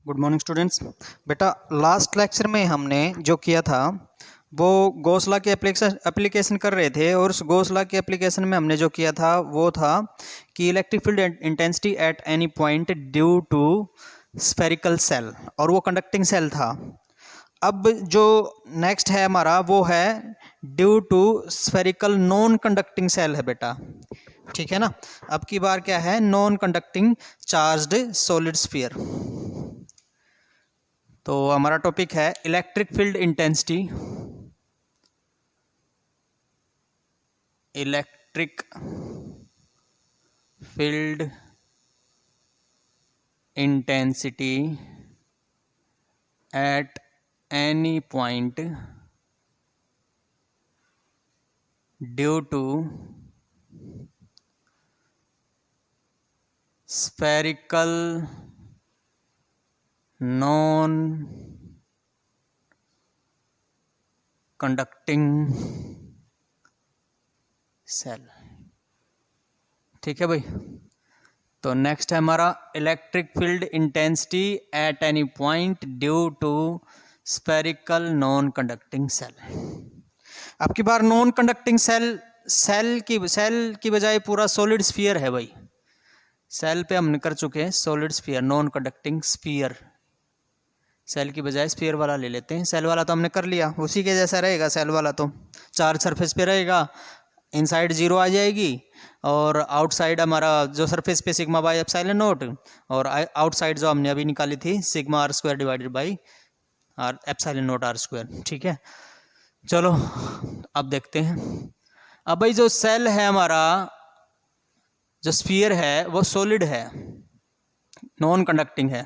Good morning students. बेटा last lecture में हमने जो किया था वो गॉस लॉ के एप्लीकेशन कर रहे थे, और उस गॉस लॉ के एप्लीकेशन में हमने जो किया था वो था कि electric field intensity at any point due to spherical shell, और वो कंडक्टिंग सेल था। अब जो नेक्स्ट है हमारा वो है due to spherical non conducting shell है बेटा, ठीक है ना। अब की बार क्या है, non conducting charged solid sphere. तो हमारा टॉपिक है electric field intensity, electric field intensity at any point due to spherical non conducting shell, ठीक है भाई। तो नेक्स्ट है हमारा electric field intensity at any point due to spherical non conducting shell. अब की बार नॉन कंडक्टिंग सेल की बजाय पूरा सॉलिड स्फीयर है भाई। सेल पे हमने कर चुके हैं solid sphere, non conducting sphere. Shell की बजाय स्फीयर वाला ले लेते हैं। सेल वाला तो हमने कर लिया, उसी के जैसा रहेगा। सेल वाला तो चार्ज सरफेस पे रहेगा, इनसाइड जीरो आ जाएगी, और आउटसाइड हमारा जो सरफेस पे सिग्मा बाई एप्सिलॉन नॉट, और आउटसाइड जो हमने अभी निकाली थी sigma R square divided by R epsilon naught R square, ठीक है। चलो अब देखते हैं। अब भाई जो सेल है हमारा, जो स्फीयर है वो सॉलिड है, नॉन कंडक्टिंग है।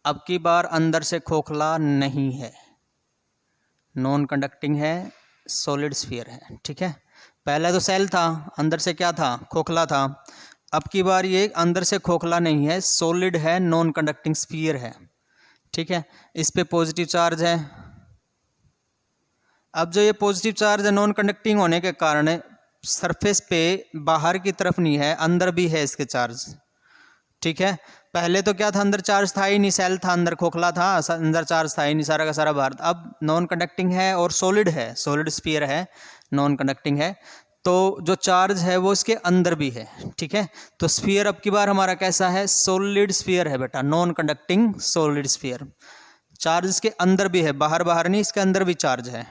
अब की बार अंदर से खोखला नहीं है, नॉन कंडक्टिंग है, सॉलिड स्फीयर है, ठीक है। पहले तो सेल था, अंदर से क्या था, खोखला था। अब की बार ये अंदर से खोखला नहीं है, सॉलिड है, नॉन कंडक्टिंग स्फीयर है, ठीक है। इस पे पॉजिटिव चार्ज है। अब जो ये पॉजिटिव चार्ज है नॉन कंडक्टिंग होने के कारण सरफेस पे बाहर की तरफ नहीं है, अंदर भी है इसके चार्ज, ठीक है। पहले तो क्या था, अंदर चार्ज था ही नहीं, सेल था अंदर, खोखला था, अंदर चार्ज था ही नहीं, सारा का सारा बाहर। अब नॉन कंडक्टिंग है और सॉलिड है, सॉलिड स्फीयर है, नॉन कंडक्टिंग है, तो जो चार्ज है वो इसके अंदर भी है, ठीक है। तो स्फीयर अब की बार हमारा कैसा है, सॉलिड स्फीयर है बेटा, non conducting solid sphere. Charge इसके अंदर भी है, बाहर बाहर नहीं, इसके अंदर भी चार्ज है।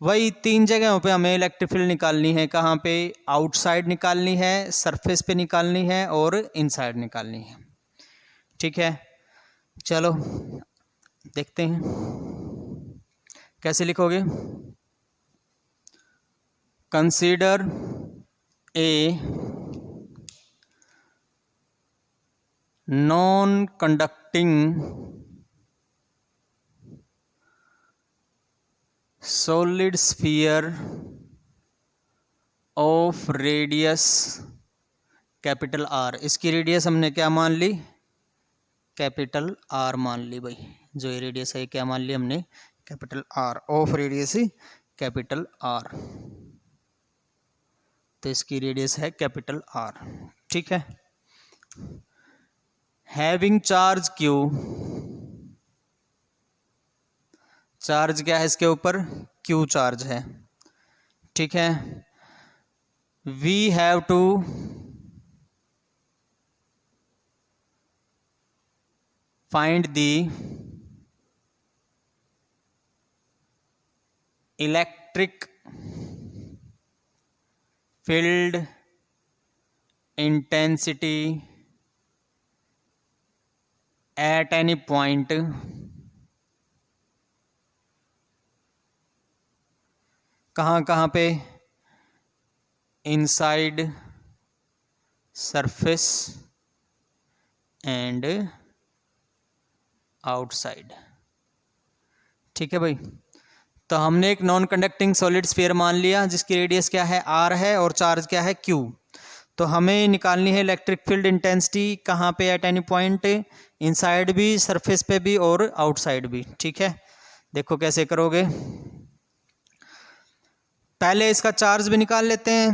वही तीन जगहों पे हमें इलेक्ट्रिक फील्ड निकालनी है। कहाँ पे, आउटसाइड निकालनी है, सरफेस पे निकालनी है, और इनसाइड निकालनी है, ठीक है। चलो देखते हैं कैसे लिखोगे। Consider a non conducting solid sphere of radius capital R. इसकी रेडियस हमने क्या मान ली, कैपिटल आर मान ली भाई। जो ये रेडियस है क्या मान ली हमने, capital R, of radius capital R. तो इसकी रेडियस है कैपिटल आर, ठीक है। हैविंग चार्ज क्यू, चार्ज क्या है इसके ऊपर, क्यू चार्ज है, ठीक है। We have to find the electric field intensity at any point कहाँ कहाँ पे, inside surface and आउटसाइड, ठीक है भाई। तो हमने एक नॉन कंडक्टिंग सॉलिड स्फीयर मान लिया जिसकी रेडियस क्या है, आर है, और चार्ज क्या है, क्यू। तो हमें निकालनी है इलेक्ट्रिक फील्ड इंटेंसिटी कहाँ पे, एट एनी पॉइंट, इनसाइड भी, सरफेस पे भी, और आउटसाइड भी, ठीक है। देखो कैसे करोगे। पहले इसका चार्ज भी निकाल लेते हैं।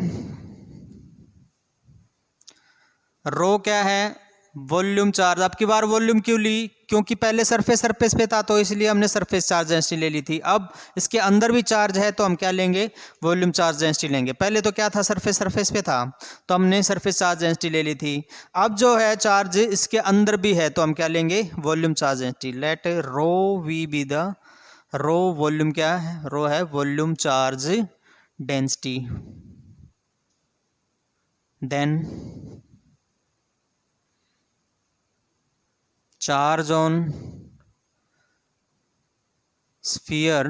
रो क्या है, वॉल्यूम चार्ज। अब की बार वॉल्यूम क्यों ली, क्योंकि पहले सरफेस पे था तो इसलिए हमने सरफेस चार्ज डेंसिटी ले ली थी। अब इसके अंदर भी चार्ज है तो हम क्या लेंगे, वॉल्यूम चार्ज डेंसिटी लेंगे। पहले तो क्या था, सरफेस पे था तो हमने सरफेस चार्ज डेंसिटी ले ली थी। अब जो है चार्ज इसके अंदर भी है तो हम क्या लेंगे, volume charge density. Let rho we be the, rho volume क्या है, रो है volume charge density. Then charge on sphere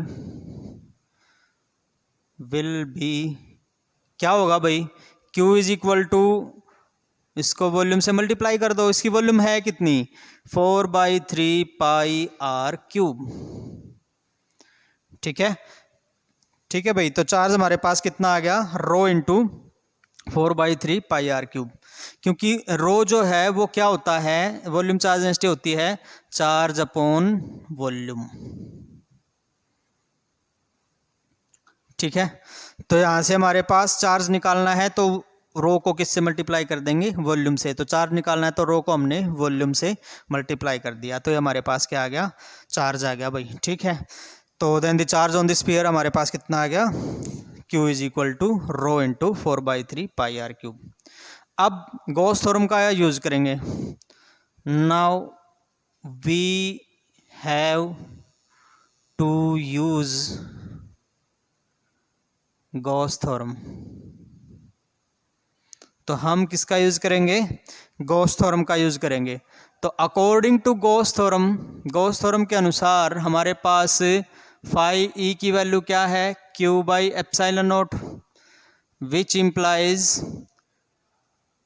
will be, क्या होगा भाई, Q इज इक्वल टू, इसको वॉल्यूम से मल्टीप्लाई कर दो, इसकी वॉल्यूम है कितनी, 4/3 पाई आर क्यूब। ठीक है, ठीक है भाई। तो चार्ज हमारे पास कितना आ गया, rho into 4/3 pi are cube. क्योंकि रो जो है वो क्या होता है, वॉल्यूम चार्ज डेंसिटी होती है चार्ज अपॉन वॉल्यूम। ठीक है, तो यहां से हमारे पास चार्ज निकालना है तो रो को किससे मल्टीप्लाई कर देंगे, वॉल्यूम से। तो चार्ज निकालना है तो रो को हमने वॉल्यूम से मल्टीप्लाई कर दिया, तो ये हमारे पास क्या आ गया, चार्ज आ गया भाई। ठीक है, तो then the charge on the sphere हमारे पास कितना आ गया, Q is equal to rho into 4/3 pi are cube. अब गॉस थ्योरम का यूज करेंगे। Now we have to use Gauss theorem. तो हम किसका यूज करेंगे, गॉस थ्योरम का यूज करेंगे। तो अकॉर्डिंग टू गॉस थ्योरम के अनुसार हमारे पास फाई ई की वैल्यू क्या है, Q/ε0, which implies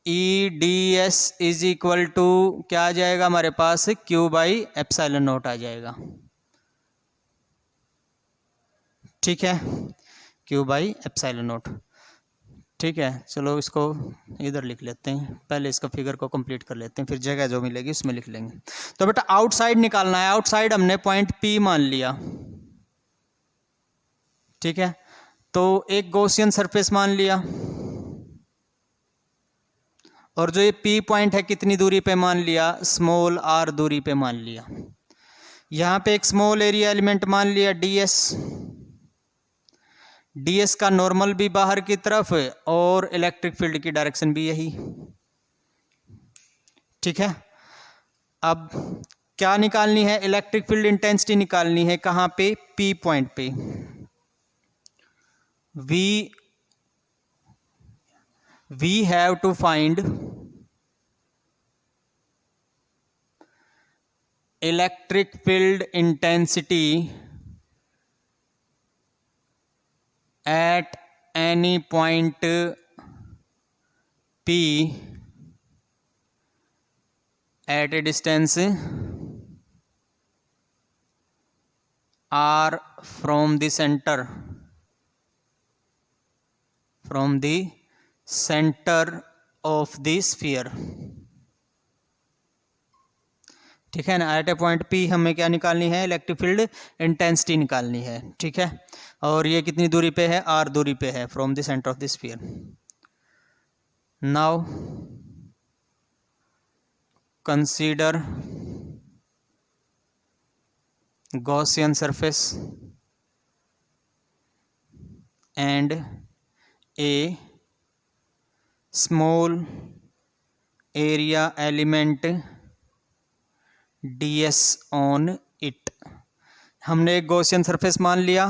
EDS is equal to क्या आ जाएगा हमारे पास, Q/ε0 आ जाएगा। ठीक है, Q/ε0। ठीक है, चलो इसको इधर लिख लेते हैं, पहले इसका फिगर को कंप्लीट कर लेते हैं, फिर जगह जो मिलेगी उसमें लिख लेंगे। तो बेटा आउटसाइड निकालना है, आउटसाइड हमने पॉइंट P मान लिया। ठीक है, तो एक गॉसियन सरफेस मान लिया, और जो ये P पॉइंट है कितनी दूरी पे मान लिया, स्मॉल r दूरी पे मान लिया। यहाँ पे एक स्मॉल एरिया एलिमेंट मान लिया ds का नॉर्मल भी बाहर की तरफ और इलेक्ट्रिक फील्ड की डायरेक्शन भी यही। ठीक है, अब क्या निकालनी है, इलेक्ट्रिक फील्ड इंटेंसिटी निकालनी है, कहाँ पे, P पॉइंट पे। we have to find electric field intensity at any point P at a distance r from the center of the sphere। ठीक है ना, एट ए पॉइंट P हमें क्या निकालनी है, इलेक्ट्रिक फील्ड इंटेंसिटी निकालनी है। ठीक है, और ये कितनी दूरी पे है, r दूरी पे है from the centre of the sphere. Now consider Gaussian surface and a small area element ds on it। हमने एक गॉसियन सरफेस मान लिया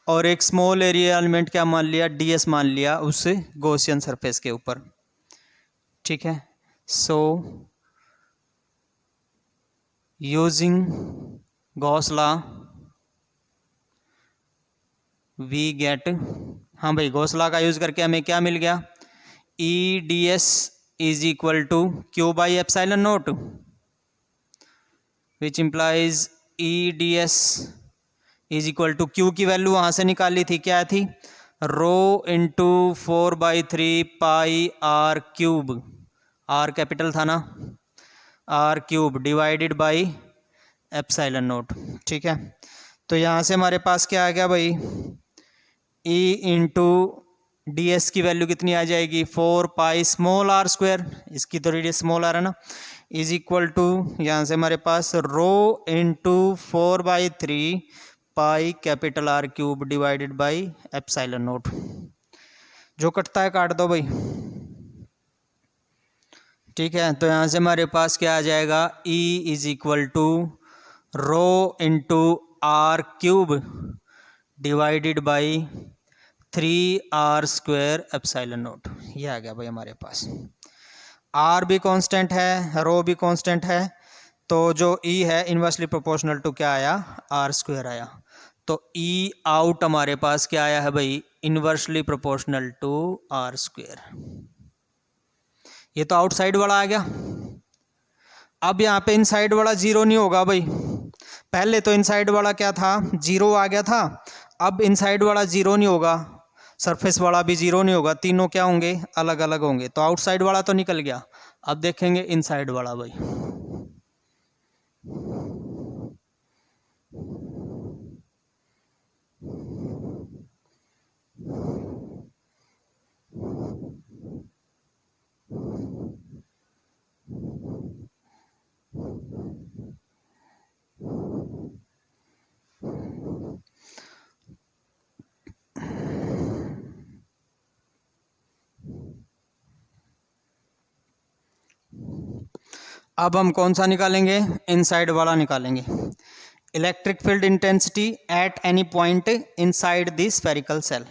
और एक स्मॉल एरिया एलिमेंट क्या मान लिया, ds मान लिया उस गॉसियन सरफेस के ऊपर। ठीक है, so using Gauss law we get, हाँ भाई गॉस लॉ का यूज करके हमें क्या मिल गया, EDS is equal to Q/ε0, which implies EDS is equal to, Q की वैल्यू वहां से निकाली थी, क्या थी, rho into 4/3 pi are cube, R capital था ना, आर क्यूब डिवाइडेड बाई ε0। ठीक है, तो यहाँ से हमारे पास क्या आ गया भाई, E इंटू ds की वैल्यू कितनी आ जाएगी 4 पाई स्मॉल r स्क्वायर, इसकी तो रेडियस स्मॉल r है ना, इज इक्वल टू यहाँ से हमारे पास rho into 4/3 pi capital R cube divided by epsilon naught. जो कटता है काट दो भाई। ठीक है, तो यहाँ से हमारे पास क्या आ जाएगा E is equal to rho into R cube divided by 3r square epsilon naught. ये आ गया भाई हमारे पास। R भी कांस्टेंट है, रो भी कांस्टेंट है, तो जो E है इन्वर्सली प्रोपोर्शनल टू क्या आया R स्क्वायर आया। तो E आउट हमारे पास क्या आया है भाई inversely proportional to R square. ये तो आउटसाइड वाला आ गया। अब यहाँ पे इनसाइड वाला जीरो नहीं होगा भाई, पहले तो इनसाइड वाला क्या था जीरो आ गया था, अब इनसाइड वाला जीरो नहीं होगा, सरफेस वाला भी जीरो नहीं होगा, तीनों क्या होंगे अलग अलग होंगे। तो आउटसाइड वाला तो निकल गया, अब देखेंगे इनसाइड वाला भाई। अब हम कौन सा निकालेंगे इनसाइड वाला निकालेंगे। Electric field intensity at any point inside the spherical shell.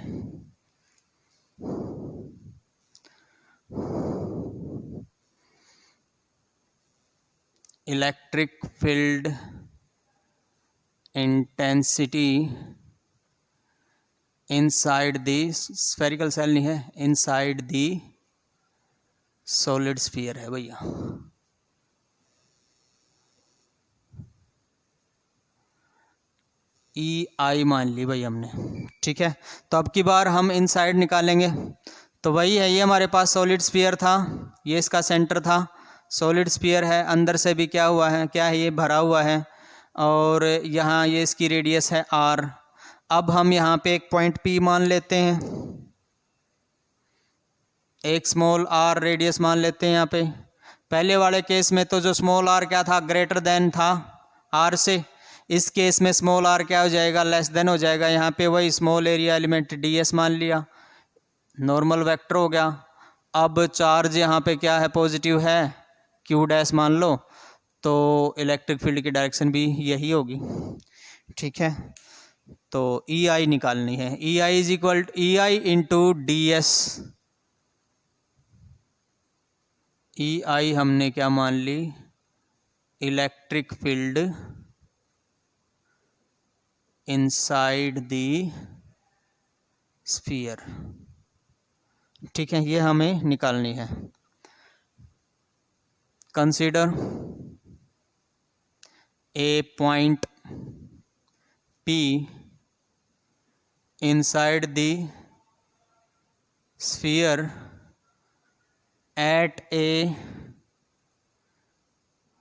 Electric field intensity inside the spherical shell नहीं है, इनसाइड द सॉलिड स्फीयर है भैया। EI मान ली भाई हमने। ठीक है, तो अब की बार हम इनसाइड निकालेंगे। तो वही है, ये हमारे पास सॉलिड स्फीयर था, ये इसका सेंटर था, सॉलिड स्फीयर है, अंदर से भी क्या हुआ है, क्या है ये भरा हुआ है, और यहाँ ये इसकी रेडियस है R। अब हम यहाँ पे एक पॉइंट P मान लेते हैं, एक स्मॉल r रेडियस मान लेते हैं यहाँ पे। पहले वाले केस में तो जो स्मॉल r क्या था ग्रेटर देन था r से, इस केस में स्मॉल r क्या हो जाएगा लेस देन हो जाएगा। यहाँ पे वही स्मॉल एरिया एलिमेंट ds मान लिया, नॉर्मल वेक्टर हो गया। अब चार्ज यहाँ पे क्या है पॉजिटिव है, q डैश मान लो, तो इलेक्ट्रिक फील्ड की डायरेक्शन भी यही होगी। ठीक है, तो EI निकालनी है। EI is equal EI into ds। EI हमने क्या मान ली electric field inside the sphere. ठीक है, ये हमें निकालनी है। Consider a point P inside the sphere at a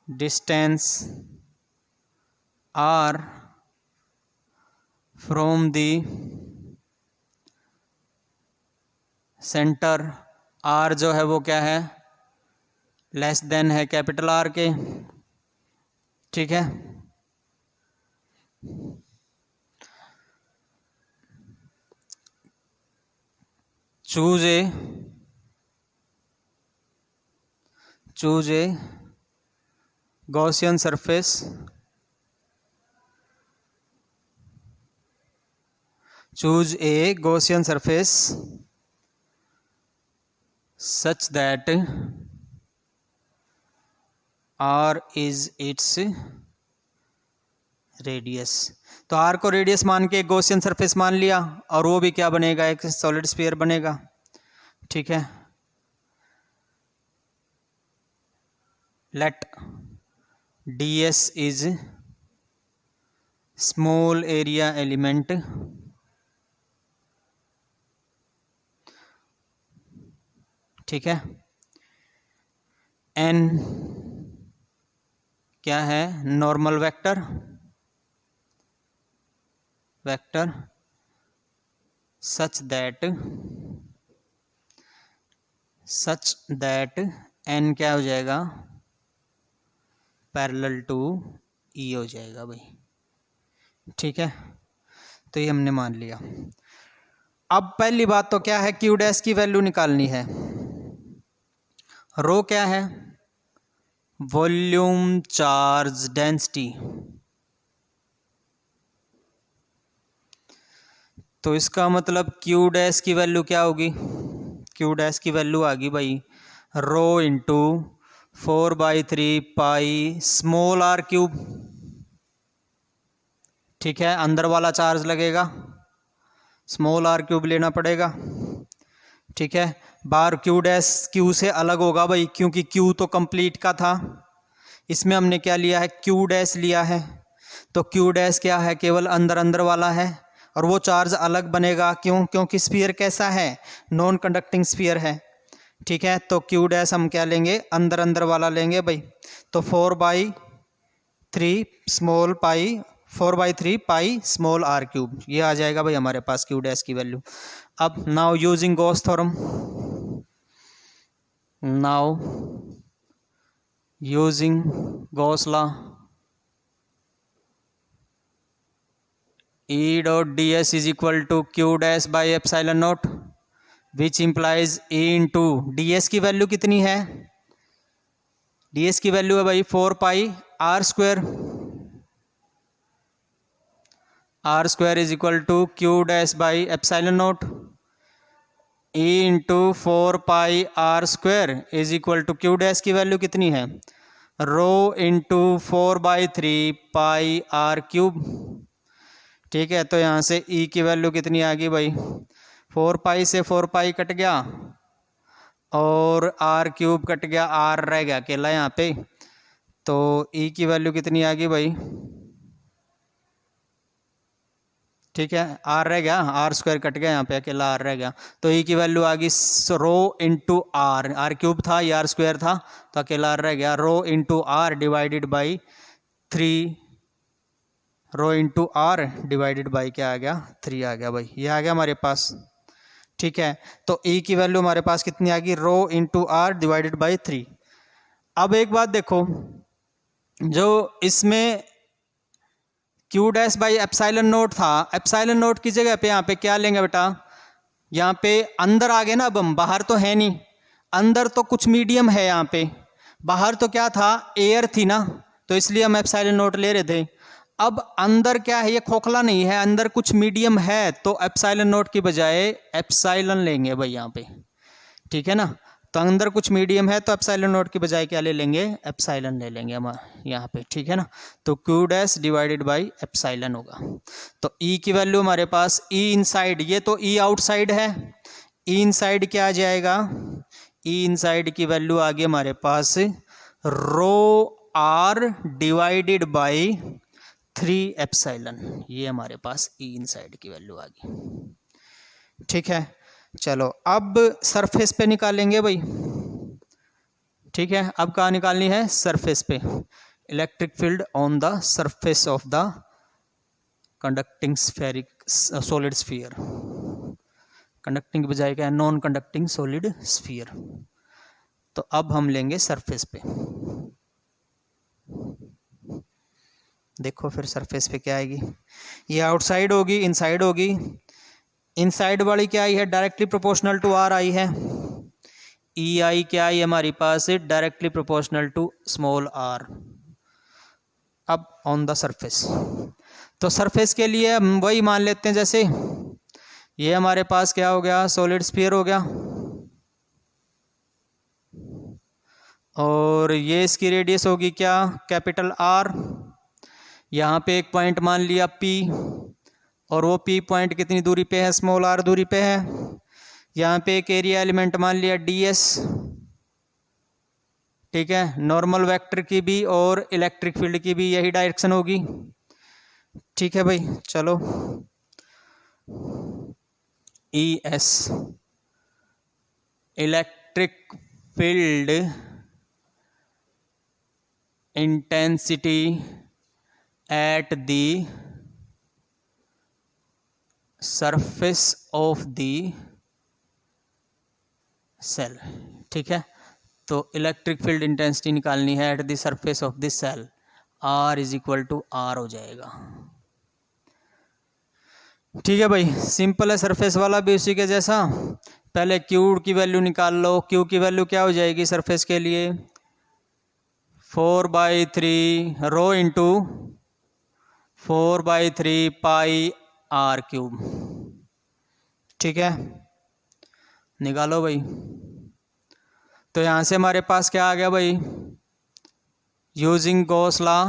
distance r from the center। r जो है वो क्या है लेस देन है कैपिटल R के। ठीक है, choose a Gaussian surface such that R is its radius. तो R को रेडियस मान के एक गॉसियन सरफेस मान लिया, और वो भी क्या बनेगा एक सॉलिड स्फीयर बनेगा। ठीक है, let ds is small area element ठीक है, n क्या है normal vector such that such that N क्या हो जाएगा, पैरेलल टू ई हो जाएगा भाई। ठीक है, तो ये हमने मान लिया। अब पहली बात तो क्या है, क्यू डैश की वैल्यू निकालनी है। रो क्या है, वॉल्यूम चार्ज डेंसिटी। तो इसका मतलब क्यू डैश की वैल्यू क्या होगी, क्यू डैश की वैल्यू आ गई भाई rho into 4/3 pi small R cube. ठीक है, अंदर वाला चार्ज लगेगा, स्मॉल आर क्यूब लेना पड़ेगा। ठीक है, बार क्यू डैश क्यू से अलग होगा भाई, क्योंकि क्यू तो कंप्लीट का था, इसमें हमने क्या लिया है, क्यू डैश लिया है। तो क्यू डैश क्या है, केवल अंदर अंदर वाला है, और वो चार्ज अलग बनेगा। क्यों, क्योंकि स्फीयर कैसा है, नॉन कंडक्टिंग स्फीयर है। ठीक है, तो क्यू डैश हम क्या लेंगे, अंदर अंदर वाला लेंगे भाई। तो 4/3 small pi 4/3 pi small R cube, ये आ जाएगा भाई हमारे पास क्यू डैश की वैल्यू। अब now using Gauss theorem, now using Gauss law, E dot ds is equal to q dash by epsilon naught, which implies E into ds की value कितनी है, ds की वैल्यू है भाई 4 pi r square, r square is equal to q dash by epsilon naught, E into 4 pi r square is equal to q dash की value कितनी है, rho into 4/3 pi are cube. ठीक है, तो यहाँ से E की वैल्यू कितनी आ गई भाई, 4 पाई से 4 पाई कट गया और आर क्यूब कट गया, आर रह गया अकेला यहाँ पे। तो E की वैल्यू कितनी आ गई भाई, ठीक है, आर रह गया, आर स्क्वायर कट गया, यहाँ पे अकेला आर रह गया। तो E की वैल्यू आ गई रो इंटू आर, आर क्यूब था ये आर स्क्वायर था, तो अकेला आर रह गया, rho into r divided by 3, rho into r divided by क्या आ गया, 3 आ गया भाई, ये आ गया हमारे पास। ठीक है, तो E की वैल्यू हमारे पास कितनी आ गई, रो इंटू आर डिवाइडेड बाई 3। अब एक बात देखो, जो इसमें Q dash by epsilon note था, एप्सिलॉन नोट की जगह पे यहाँ पे क्या लेंगे बेटा, यहाँ पे अंदर आ गए ना, अब हम बाहर तो है नहीं, अंदर तो कुछ मीडियम है यहाँ पे, बाहर तो क्या था, एयर थी ना, तो इसलिए हम एप्सिलॉन नोट ले रहे थे। अब अंदर क्या है, ये खोखला नहीं है, अंदर कुछ मीडियम है, तो एप्सिलॉन नोट की बजाय एप्सिलॉन लेंगे भाई यहाँ पे। ठीक है ना, तो अंदर कुछ मीडियम है, तो एप्सिलॉन नोट की बजाय क्या ले लेंगे, एप्सिलॉन ले लेंगे हम यहाँ पे। ठीक है ना, तो Q dash divided by epsilon होगा। तो E की वैल्यू हमारे पास, E इनसाइड, ये तो E आउटसाइड है, E इनसाइड क्या आ जाएगा, E इनसाइड की वैल्यू आ गई हमारे पास रो आर डिवाइडेड बाई 3 एप्सिलॉन, ये हमारे पास E इनसाइड की वैल्यू आ गई। ठीक है, चलो अब सरफेस पे निकालेंगे भाई। ठीक है, अब कहाँ निकालनी है, सरफेस पे, electric field on the surface of the conducting spheric solid sphere, conducting की बजाय क्या है, नॉन कंडक्टिंग सॉलिड स्फीयर। तो अब हम लेंगे सरफेस पे, देखो फिर सरफेस पे क्या आएगी, ये आउटसाइड होगी, इनसाइड होगी, इनसाइड वाली क्या आई है, डायरेक्टली प्रोपोर्शनल टू आर आई है, ई आई क्या आई हमारे पास, directly proportional to small r. अब ऑन द सरफेस, तो सरफेस के लिए हम वही मान लेते हैं, जैसे ये हमारे पास क्या हो गया, सॉलिड स्फीयर हो गया, और ये इसकी रेडियस होगी क्या, कैपिटल आर, यहाँ पे एक पॉइंट मान लिया P, और वो P पॉइंट कितनी दूरी पे है, स्मॉल r दूरी पे है। यहाँ पे एक एरिया एलिमेंट मान लिया ds, ठीक है, नॉर्मल वेक्टर की भी और इलेक्ट्रिक फील्ड की भी यही डायरेक्शन होगी। ठीक है भाई, चलो ES electric field intensity at the surface of the shell. ठीक है, तो इलेक्ट्रिक फील्ड इंटेंसिटी निकालनी है at the surface of this shell, R is equal to R हो जाएगा। ठीक है भाई, सिंपल है सरफेस वाला भी उसी के जैसा। पहले Q की वैल्यू निकाल लो। Q की वैल्यू क्या हो जाएगी सरफेस के लिए, 4/3 रो इंटू 4/3 पाई R क्यूब। ठीक है, निकालो भाई। तो यहाँ से हमारे पास क्या आ गया भाई, using Gauss law,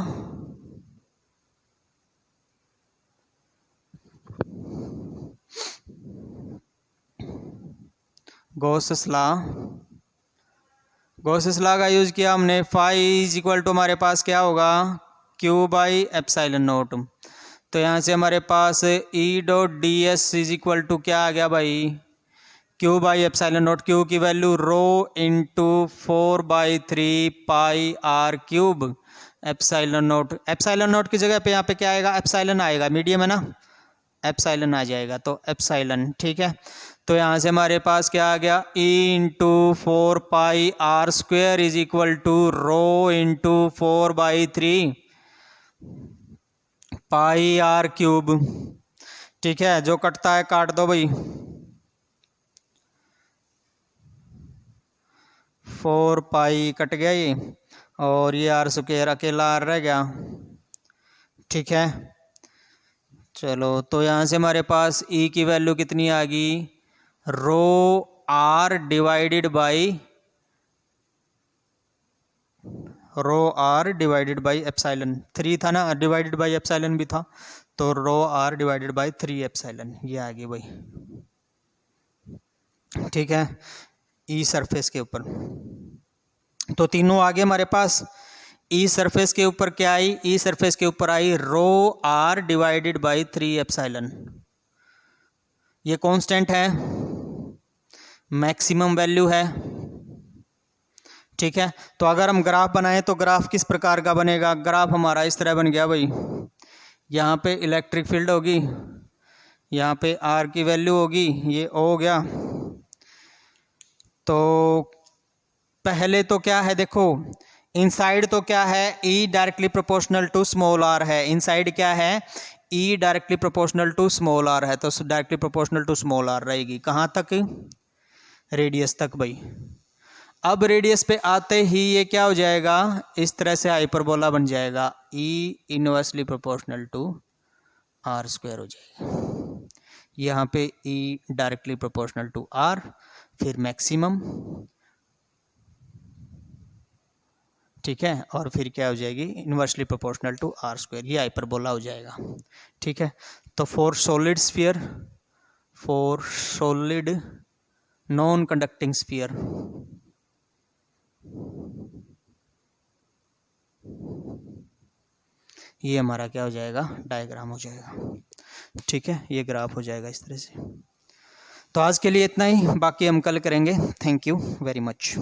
Gauss law का यूज किया हमने। फाई इज इक्वल टू हमारे पास क्या होगा, क्यू बाई एप्सिलॉन नॉट। तो यहाँ से हमारे पास E dot d s is equal to क्या आ गया भाई, q by epsilon naught. Q की value rho into 4/3 pi are cube epsilon naught. Epsilon naught की जगह पे यहाँ पे क्या आएगा, एप्सिलॉन आएगा, मीडियम है ना, एप्सिलॉन आ जाएगा, तो एप्सिलॉन। ठीक है, तो यहाँ से हमारे पास क्या आ गया, E into 4 pi R square is equal to rho into 4/3 pi are cube. ठीक है, जो कटता है काट दो भाई, 4 पाई कट गया ये, और ये आर स्क्वेयर अकेला आर रह गया। ठीक है, चलो तो यहाँ से हमारे पास ई की वैल्यू कितनी आ गई, रो आर डिवाइडेड बाई एप्सिलॉन 3 था ना, डिवाइडेड बाई एप्सिलॉन भी था, तो रो आर डिवाइडेड बाई 3 एप्सिलॉन, ये आ गई भाई। ठीक है, ई सरफेस के ऊपर तो तीनों आ गए हमारे पास। ई सरफेस के ऊपर क्या आई, ई सरफेस के ऊपर आई रो आर डिवाइडेड बाई 3 एप्सिलॉन। ये कांस्टेंट है, मैक्सिमम वैल्यू है। ठीक है, तो अगर हम ग्राफ बनाएं तो ग्राफ किस प्रकार का बनेगा, ग्राफ हमारा इस तरह बन गया भाई। यहाँ पे इलेक्ट्रिक फील्ड होगी, यहाँ पे आर की वैल्यू होगी, ये ओ हो गया। तो पहले तो क्या है देखो, इनसाइड तो क्या है, E directly proportional to small R है। इनसाइड क्या है, E directly proportional to small R है, तो directly proportional to small R रहेगी। कहाँ तक, रेडियस तक भाई। अब रेडियस पे आते ही ये क्या हो जाएगा, इस तरह से हाइपरबोला बन जाएगा, E inversely proportional to r square हो जाएगा। यहाँ पे E directly proportional to r, फिर मैक्सिमम। ठीक है, और फिर क्या हो जाएगी, inversely proportional to r square, ये हाइपरबोला हो जाएगा। ठीक है, तो for solid sphere, for solid non conducting sphere, ये हमारा क्या हो जाएगा, डायग्राम हो जाएगा। ठीक है, ये ग्राफ हो जाएगा इस तरह से। तो आज के लिए इतना ही, बाकी हम कल करेंगे। Thank you very much.